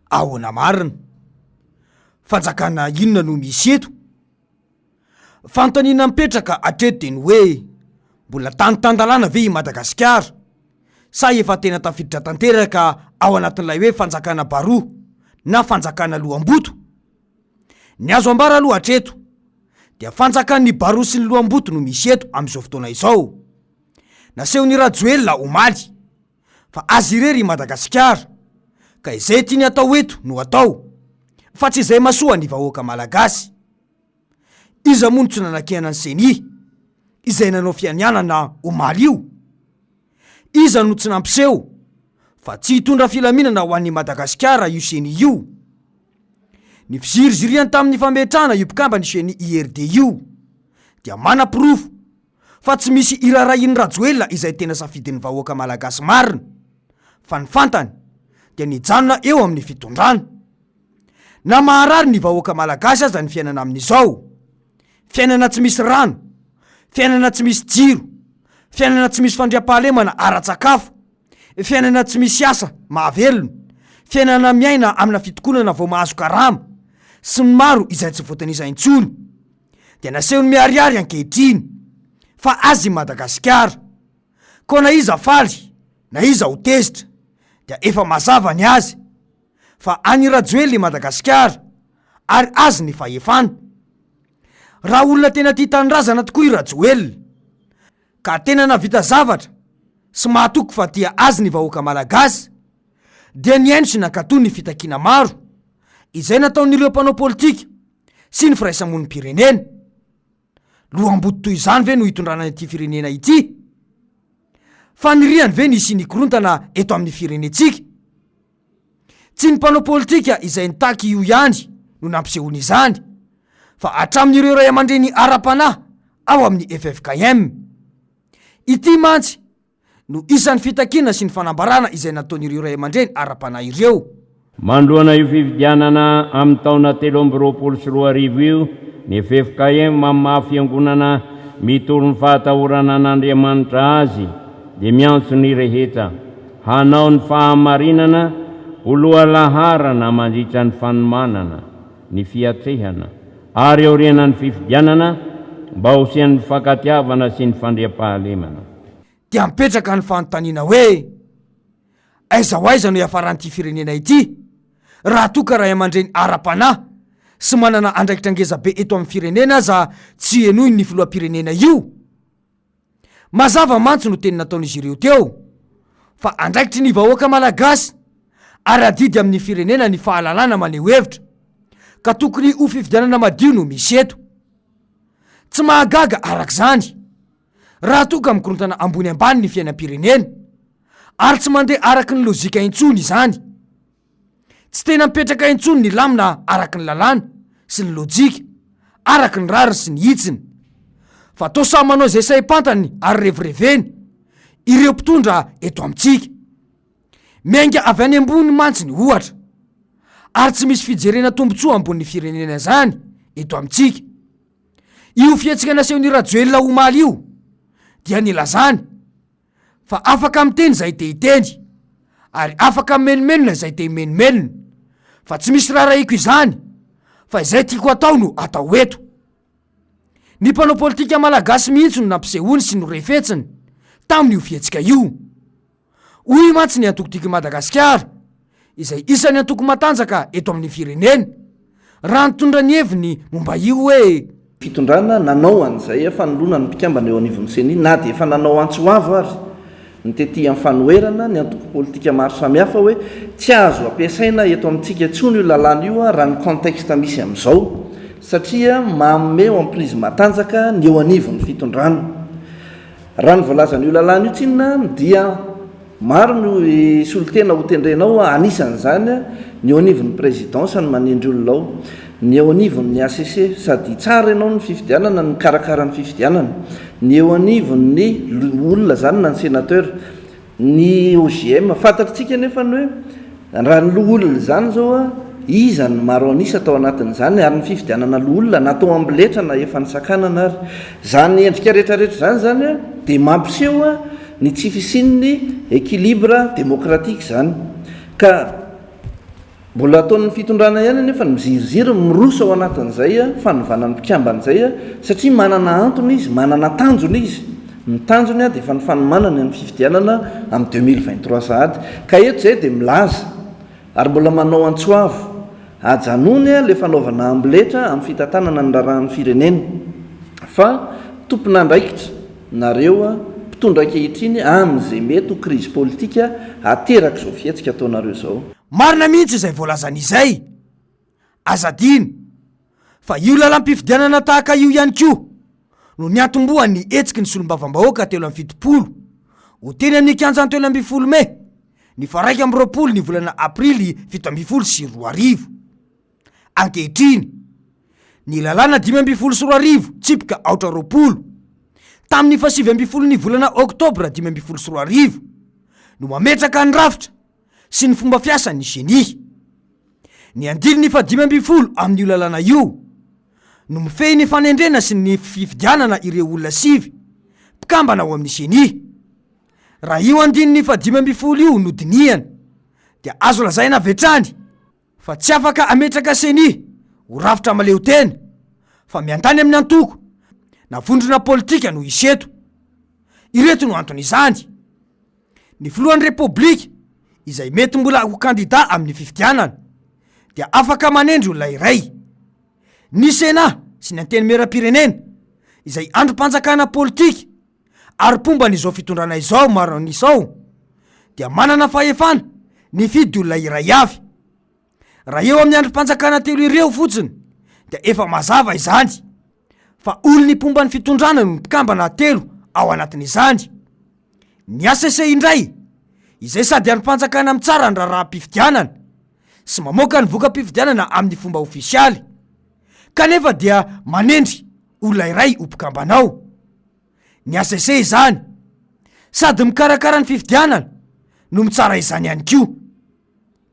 ahoana marina fanjakana inona no misy eto fantaniana mipetraka atreto de ny hoe mbola tanytandalàna ve I Madagasikara sa efa tena tafiditra tanteraka ao anatin'ilay hoe fanjakana baroa na fanjakana lohamboto ny azo ambara aloha atreto dia fanjakan'ny baroa sy ny lohamboto no misy eto amin'izao fotoana izao nasehony Rajoelina omaly fa azy irery I Madagasikara ka izay tiany atao eto no atao fa tsy izay masoa ny vahoaka malagasy iza moa no tsy nanakihana ny seny izay nanao fianianana omaly io iza no tsy nampiseho fa tsy hitondra filaminana ho an'ny Madagasikara io seny io ny fiziriziriany tamin'ny fametrahana io mpikamba ny seny IRD io dia mana-pirofo fa tsy misy irarahin'ny Rajoelina izay tena safidin'ny vahoaka malagasy marina fa ny fantany dia nijanona eo amin'ny fitondrana na maharary ny vahoaka malagasy aza ny fiainana amin'izao fiainana tsy misy rano fiainana tsy misy jiro fiainana tsy misy fandriam-pahalemana ara-tsakafo fiainana tsy misy asa mahavelona fiainana miaina amina fitokonana vao mahazo karama sy ny maro izay tsy voatanisa intsony dia nasehony miariary ankehitriny fa azy Madagasikara ko na iza faly na iza ho tezitra dia efa mazava ny azy fa any Rajoelina I Madagasikara ary azy ny fahefana raha olona tena tia tanindrazana tokoa I Rajoelina ka tena navita zavatra sy mahatoko fa tia azy ny vahoaka malagasy dia ny aino sy nankatoy ny fitakiana maro izay nataon'ireo mpanao politika sy ny firaisamon'ny pirenena lohamboto toy izany ve no hitondrana ity firenena ity fa niriany ve nisy nikorontana eto amin'ny firenetsika tsy ny mpanao politika izay nitaky io ihany no nampisehony izany fa atramin'ireo ray aman-dreny ara-panahy ao amin'ny FFKM ity mantsy no isan'ny fitakiana sy ny fanambarana izay nataon'ireo ray aman-dreny ara-panahy ireo mandroana io fividianana amin'ny taona 2024 io ny FFKM mamaha fiangonana mitoro ny fahatahorana an'Andriamanitra azy dia miantso ny rehetra hanao ny fahamarinana oloha laharana mandritra ny fanomanana ny fiatrehana ary aoriana ny fifidianana mba hosian'ny fankatiavana sy ny fandriam-pahalemana dia mipetraka ny fanontaniana hoe aiza ho aiza no iafaran'ity firenena ity raha toka ray aman-dreny ara-panahy sy manana andraikitra ngezabe eto amin'ny firenena aza tsy enoy ny filoam-pirenena io mazava mantsy no teny nataon'izy ireo teo fa andraikitry ny vahoaka malagasy ary adidy amin'ny firenena ny fahalalana maneho hevitra ka tokony ho fifidianana madio no misy eto tsy mahagaga arak'izany raha toka mikorontana ambony ambany ny fiainam-pirenena ary tsy mandeha araky ny lozika intsony izany tsy tena mipetraka intsony ny lamina araky ny lalàna sy ny lojika araky ny rariny sy ny hitsiny fa to samy manao izay saim-pantany ary revireveny ireo mpitondra eto amintsika miainga avy any ambony mantsy ny ohatra ary tsy misy fijerena tombotsoa ambon'ny firenena zany eto amintsika io fietsika nasehon'ny Rajoelina omaly io dia nilazany fa afaka miteny zay te hiteny ary afaka menomenona zay te menomenona fa tsy misy raharaiko izany fa izay tiako atao no atao eto ny mpanao politika malagasy mihitsy no nampisehony sy norefetsiny tamin'io fietsika io hoy mantsy ny antokotiky Madagasikara izay isan'ny antoko matanjaka eto amin'ny firenena raha nitondra ny heviny momba io hoe fitondrana nanao an'izay fanoloana ny mpikambana eo anivon'ny seny na dia efa nanao antsoavo ary ny tety amin'ny fanoherana ny antoko politika maro samihafa hoe tsy azo ampiasaina eto amintsika tsony io lalàna io raha ny contexte misy amin'izao satria manome eo amin'ny prise matanjaka ny eo anivon'ny fitondrana raha ny voalazan'io lalàna io tsinona dia maro no solotena ho tendrenao anisan'izany ny eo anivon'ny présidence ny manendry olonao ny eo anivon'ny ACC sady tsara ianao ny fifidianana ny karakara ny fifidianana ny eo anivon'ny olona zany na ny sénateur ny OGM fantatritsika nefa ny hoe raha ny loholona zany zao a iza ny maro anisa atao anatin'izany ary ny fifidianana loholona natao ambiletra na efa nisakanana ary zany endrika rehetrarehetra zany zany a dia mampiseho a ny tsy fisin'ny équilibre démocratique zany ka mbola ataon'ny fitondrana ihany nefa miziriziry miroso ao anatin'izay a fanovana ny mpikamban'izay a satria manana antony izy manana tanjony izy ny tanjony a dia efa nifanomanany amin'ny fifidianana amin'ny 2023 sahady ka eto zay dia milaza ary mbola manao antsoavo ajanony a le fanaovana amboletra amin'ny fitantanana ny rarahan'ny firenena fa tompona andraikitra nareo a mpitondra ankehitriny amin'izay mety ho krizy politika ateraka izao fietsika ataonareo zao. Marina mihitsy izay voalazan'izay azadiny fa io lalam-pifidianana tahaka io ihany koa no niatomboa ny etsiky ny solombavam-bahoaka telo amin'ny fitopolo ho teny amin'ny kianjany telo amby folo me ny faraika amby roapolo ny volana aprily 2024 ankehitriny ny lalàna 524 tsipika aotra roapolo tamin'ny 7 ny volana oktobra 2024 no mametraka ny rafitra sy ny fomba fiasa ny genie ny andiliny fa 5 amin'io lalàna io no mifehy ny fanendrena sy ny fifidianana ireo olona sivy mpikambana ao amin'ny genie raha io andininy fa 5 io no dinihana dia azo lazaina vetrany fa tsy afaka ametraka seni ho rafitra maleo tena fa miantany amin'ny antoko na vondrona politika no iseto ireto no antony izany ny filohan'ny repoblika izay mety mbola ho kandida amin'ny fifidianana dia afaka manendry olona iray ny sena sy ny anteny meram-pirenena izay androm-panjakana politika ary pomba n'izao fitondrana izao maro n'izao dia manana fahefana ny fidy olona iray avy raha eo amin'ny androm-panjakana telo ireo fotsiny dia efa mazava izany fa olony pomba ny fitondrana no mpikambana telo ao anatin'izany ny ACC indray izay sady androm-panjakana amin'ny tsara ny raharaham-pifidianana sy mamoaka ny voka-pifidianana amin'ny fomba ofisialy kanefa dia manendry olona iray ho mpikambanao ny ACC izany sady mikarakara ny fifidianana no mitsara izany ihany koa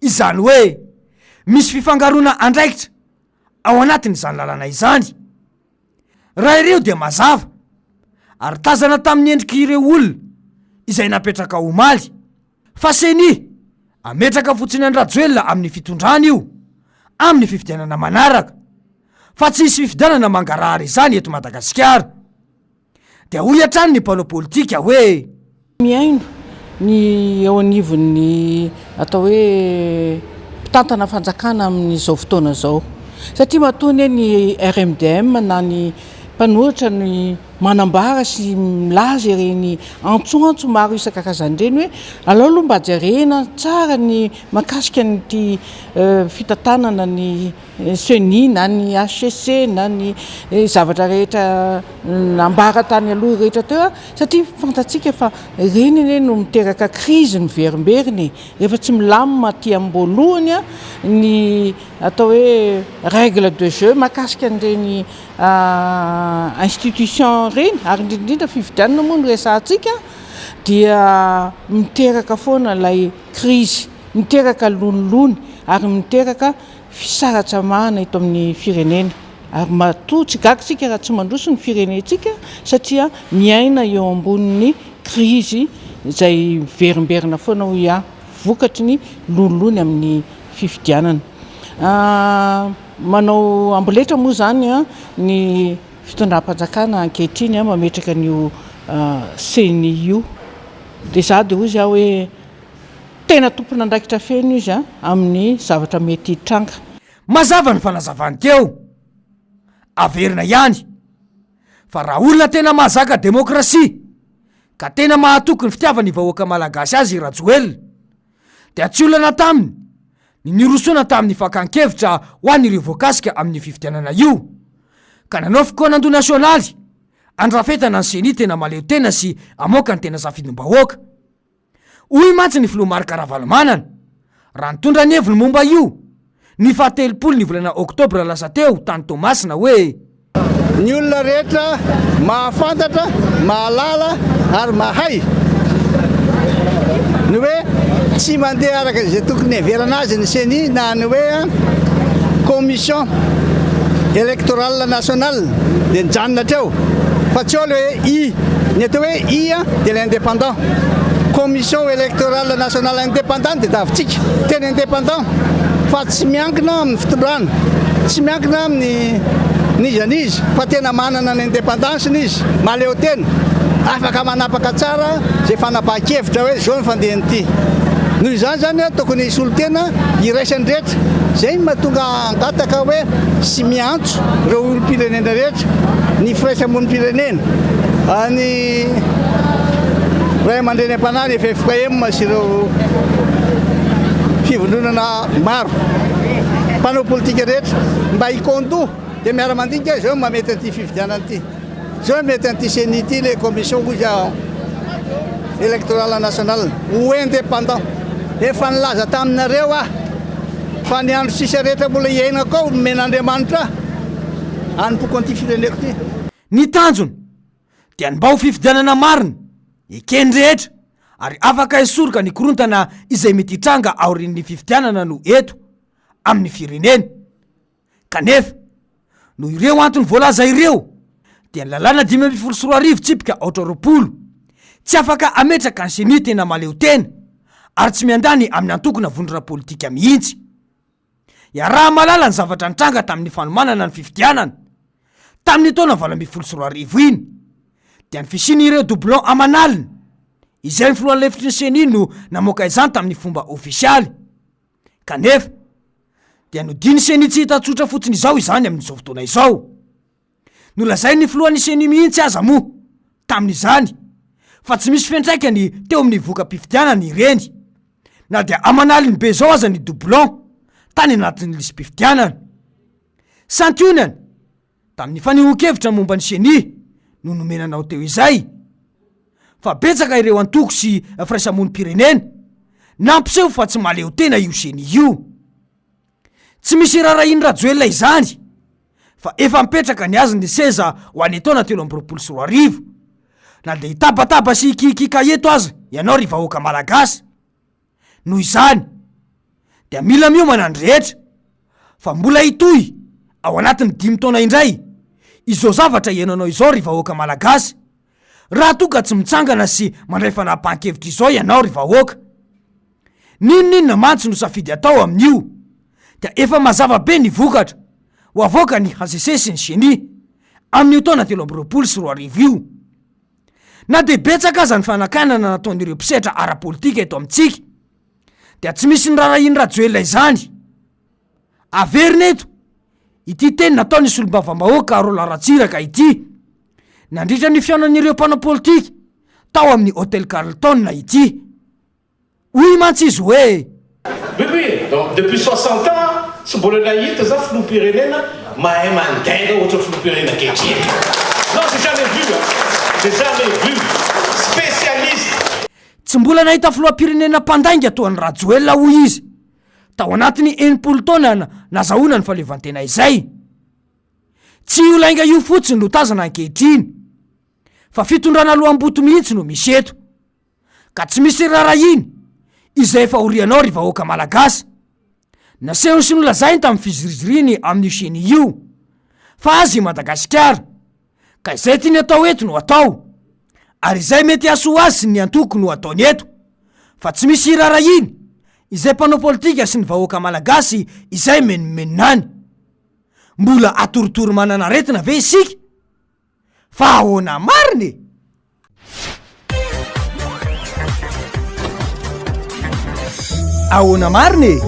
izany hoe misy fifangarona andraikitra ao anatin'izany lalàna izany raha ireo dia mazava ary tazana tamin'ny endriky ireo olona izay napetraka omaly fa seni ametraka fotsiny andrajoelona amin'ny fitondrana io amin'ny fifidianana manaraka fa tsy hisy fifidianana mangarahary izany eto Madagasikara dia hoy hatrany ny mpanao politika hoe miaino ny ao anivon'ny atao hoe mpitantana fanjakana amin'izao fotoana zao satria matony ny RMDM na ny mpanohitra ny manambara sy milaza ireny antsoantso maro isan-karazany ireny hoe alao aloha mba jerena tsara ny makasika nyty fitantanana ny CENI na ny HCC na ny zavatra rehetra nambara tany aloha rehetra teo satria fantatsika fa ireny ene no miteraka krizy miverimberiny rehefa tsy milamina aty amboalohany a ny atao hoe règle de jeu makasika an'ireny institution reny ary indrindrindra fifidianana moa no resantsika dia miteraka foana ilay krizy miteraka lonolony ary miteraka fisaratsamahana ito amin'ny firenena ary matoa tsy gagsika raha tsy mandroso ny firenentsika satria miaina eo ambonin'ny krizy izay verimberina foana ho ia vokatry ny lonolony amin'ny fifidianana manao amboletra moa zany a ny fitondram-panjakana ankehitriny a mametraka n'io CENI io dia za dia hoy za hoe tena tompona andraikitra feno izy a amin'ny zavatra mety hitranga mazava ny fanazavany teo averina ihany fa raha olona tena mahazaka demokrasia ka tena mahatoky ny fitiavany vahoaka malagasy azy rajoelina dia tsy olana taminy ny nirosoana tamin'ny fakan-kevitra ho an'ireo voakasika amin'ny fifidianana io ka nanao fikoanando nasionaly andrafetana ny CENI tena maleo tena sy amoaka ny tena safidym-bahoaka hoy mantsy ny filoha Marc Ravalomanana raha nitondra ny heviny momba io ny fahatelopolo ny volana oktobra lasa teo tany Tomasina hoe ny olona rehetra mahafantatra mahalala ary mahay ny hoe tsy mandeha araka izay tokony heverana azy ny CENI na ny hoe commission électorale nationale dia nijanona treo fa tsy olo hoe i ny atao hoe i a dia l'indépendant commission électorale nationale indépendante dia tavitsika tena indépendant fa tsy miankina amin'ny fitondrana, tsy miankina amin'n'izanizy fa tena manana ny indépendanceny izy, maleo tena afaka manapaka tsara zay fanapaha-kevitra hoe zao ny fandehany ity. Noho izany zany tokony isy olo tena iraisany rehetra, zay mahatonga angataka hoe sy miantso ireo olom-pirenena rehetra, ny firaisamonim-pirenena, any ray aman-dreny am-panahy, ny FFKM sy ireo fivondronana maro mpanao politika rehetra mba hikondoha dia miara-mandinika zao mamety an'ity fifidianana ity, zao mety an'ity CENI ity le commission électorale nationale ou indépendant. Efa nilaza taminareo fa ny andro sisa rehetra mbola iainako ao men'Andriamanitra anompoako an'ity fireneko ity. Ny tanjony dia ny mba ho fifidianana marina ekeny rehetra ary afaka hisoroka ny korontana izay mety hitranga aorian'ny fifidianana no eto amin'ny firenena. Kanefa no ireo antony voalaza ireo dia ny lalàna 524 tsipika 8 tsy afaka ametraka ny CENI tena maleo tena ary tsy miandany amin'ny antokona vondrona politika mihitsy. Iaraha malala ny zavatra nitranga tamin'ny fanomanana ny fifidianana tamin'ny taona 2024 iny dia ny fisiny ireo doublon amanalina izay ny filohan'ny lefitry ny CENI no namoaka izany tamin'ny fomba ofisialy. Kanefa dia nodiny CENI tsy hitatsotra fotsiny izao izany amin'izao fotoana izao. Nolazay ny filohan'ny CENI mihitsy aza moa tamin'izany fa tsy misy fiantraikany teo amin'ny voka-pifidianana ireny, na dia amanaliny be zao aza ny doublon tany anatin'ny lisy-pifidianana. Santionany tamin'ny fanehoan-kevitra momba ny CENI no nomenanao teo izay, fa betsaka ireo antoko sy firaisamonim-pirenena nampiseho fa tsy maleo tena io CENI io. Tsy misy rarahiny rajoelona izany fa efa mipetraka ny azy ny seza ho any taona 2024 na dia hitabataba sy hikikika eto aza ianao ry vahoaka malagasy. Noho izany dia mila miomana ny rehetra fa mbola hitohy ao anatin'ny 5 taona indray izao zavatra iananao izao ry vahoaka malagasy, raha toka tsy mitsangana sy mandray fanapahan-kevitra izao ianao ry vahoaka. Ninonina mantsy no safidy atao amin'io dia efa mazava be ny vokatra ho avoaka ny HCC sy ny CENI amin'ny taona 2024 io. Na dia betsaka aza ny fanakanana nataon'ireo mpisetra ara-politika eto amintsika dia tsy misy ny rarahiny rajoelona izany. Averina eto ity teny nataony solombavam-bahoaka Roland Ratsiraka ity nandritra ny fiaonan'ireo mpanao politika tao amin'ny Hôtel Carlton ity. Hoy mantsy izy hoe Oui, donc depuis 60 ans, tsy mbola nahita za filoham-pirenena mahay mandaina ohatra filoham-pirenena kehitriny. Non, j'ai jamais vu, j'ai jamais vu spécialiste. Tsy mbola nahita filoham-pirenena mpandainga toa ny rajoelona hoy izy tao anatiny 80 taona nazahoana ny fahaleovantena izay. Tsy io lainga io fotsiny no tazana ankehitriny fa fitondrana lohamboto mihitsy no misy eto, ka tsy misy rarahiny izay efa horianao ry vahoaka malagasy. Nasehony sy nolazainy tamin'ny fiziriziriny amin'ny CENI io fa azy i Madagasikara, ka izay tiany atao eto no atao ary izay mety aso azy sy ny antoko no ataony eto, fa tsy misy rarahiny izay mpanao politika sy ny vahoaka malagasy izay menomenonany. Mbola atoritory manana retina ve isika? Fa ahoana mariny? Ahoana mariny?